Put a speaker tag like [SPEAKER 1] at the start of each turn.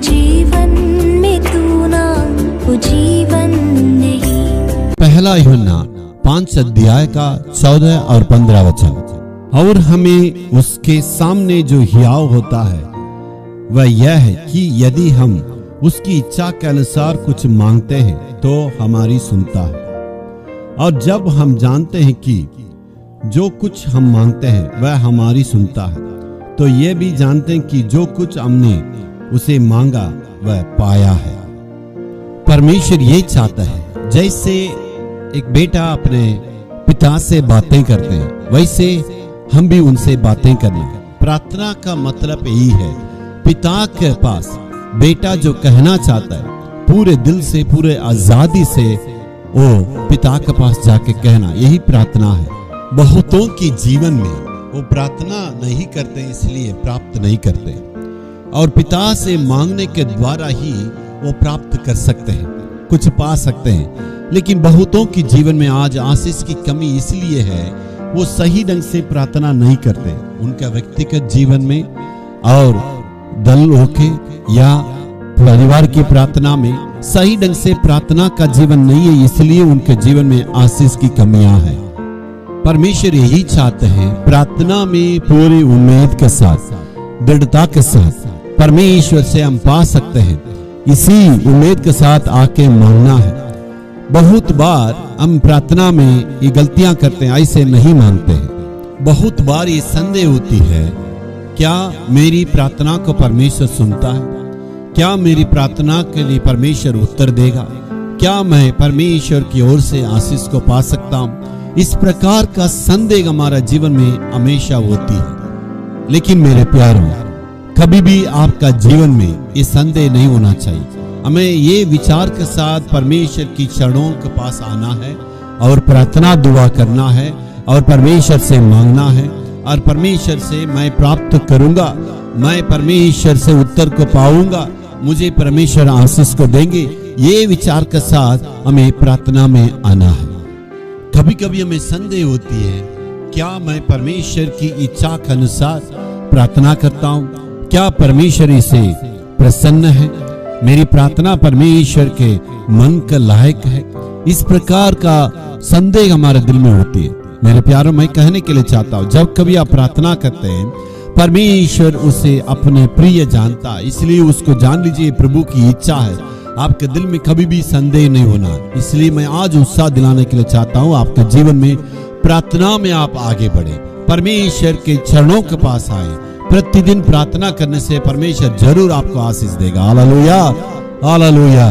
[SPEAKER 1] जीवन में तू ना वो जीवन नहीं।
[SPEAKER 2] पहला यूहन्ना 5 अध्याय का 14 और 15 वचन। और हमें उसके सामने जो हियाव होता है वह यह है कि यदि हम उसकी इच्छा के अनुसार कुछ मांगते हैं तो हमारी सुनता है। और जब हम जानते हैं कि जो कुछ हम मांगते हैं वह हमारी सुनता है, तो ये भी जानते हैं कि जो कुछ हमने उसे मांगा वह पाया है। परमेश्वर ये चाहता है जैसे एक बेटा अपने पिता से बातें करते हैं वैसे हम भी उनसे बातें करना। प्रार्थना का मतलब यही है, पिता के पास बेटा जो कहना चाहता है पूरे दिल से पूरे आजादी से वो पिता के पास जाके कहना, यही प्रार्थना है। बहुतों के जीवन में वो प्रार्थना नहीं करते इसलिए प्राप्त नहीं करते, और पिता से मांगने के द्वारा ही वो प्राप्त कर सकते हैं, कुछ पा सकते हैं। लेकिन बहुतों के जीवन में आज आशीष की कमी इसलिए है वो सही ढंग से प्रार्थना नहीं करते। उनका व्यक्तिगत जीवन में और दल होके या परिवार की प्रार्थना में सही ढंग से प्रार्थना का जीवन नहीं है, इसलिए उनके जीवन में आशीष की कमियां हैं। परमेश्वर यही चाहते हैं प्रार्थना में पूरी उम्मीद के साथ, दृढ़ता के साथ परमेश्वर से हम पा सकते हैं। इसी उम्मीद के साथ आके मांगना है। बहुत बार हम प्रार्थना में ये गलतियां करते हैं, ऐसे नहीं मांगते हैं। बहुत बार ये संदेह होती है, क्या मेरी प्रार्थना को परमेश्वर सुनता है? क्या मेरी प्रार्थना के लिए परमेश्वर उत्तर देगा? क्या मैं परमेश्वर की ओर से आशीष को पा सकता हूं? इस प्रकार का संदेह हमारा जीवन में हमेशा होती है। लेकिन मेरे प्यारों, कभी भी आपका जीवन में ये संदेह नहीं होना चाहिए। हमें ये विचार के साथ परमेश्वर की चरणों के पास आना है और प्रार्थना दुआ करना है और परमेश्वर से मांगना है, और परमेश्वर से मैं प्राप्त करूंगा, मैं परमेश्वर से उत्तर को पाऊंगा, मुझे परमेश्वर आशीष को देंगे। ये विचार के साथ हमें प्रार्थना में आना है। कभी कभी हमें संदेह होती है, क्या मैं परमेश्वर की इच्छा के अनुसार प्रार्थना करता हूँ? क्या परमेश्वर इसे प्रसन्न है? मेरी प्रार्थना परमेश्वर के मन के लायक है? इस प्रकार का संदेह हमारे दिल में होती है। मेरे प्यारों, मैं कहने के लिए चाहता हूँ, जब कभी आप प्रार्थना करते हैं परमेश्वर उसे अपने प्रिय जानता है, इसलिए उसको जान लीजिए प्रभु की इच्छा है। आपके दिल में कभी भी संदेह नहीं होना। इसलिए मैं आज उत्साह दिलाने के लिए चाहता हूँ, आपके जीवन में प्रार्थना में आप आगे बढ़े, परमेश्वर के चरणों के पास आए। प्रतिदिन प्रार्थना करने से परमेश्वर जरूर आपको आशीष देगा। Hallelujah, hallelujah.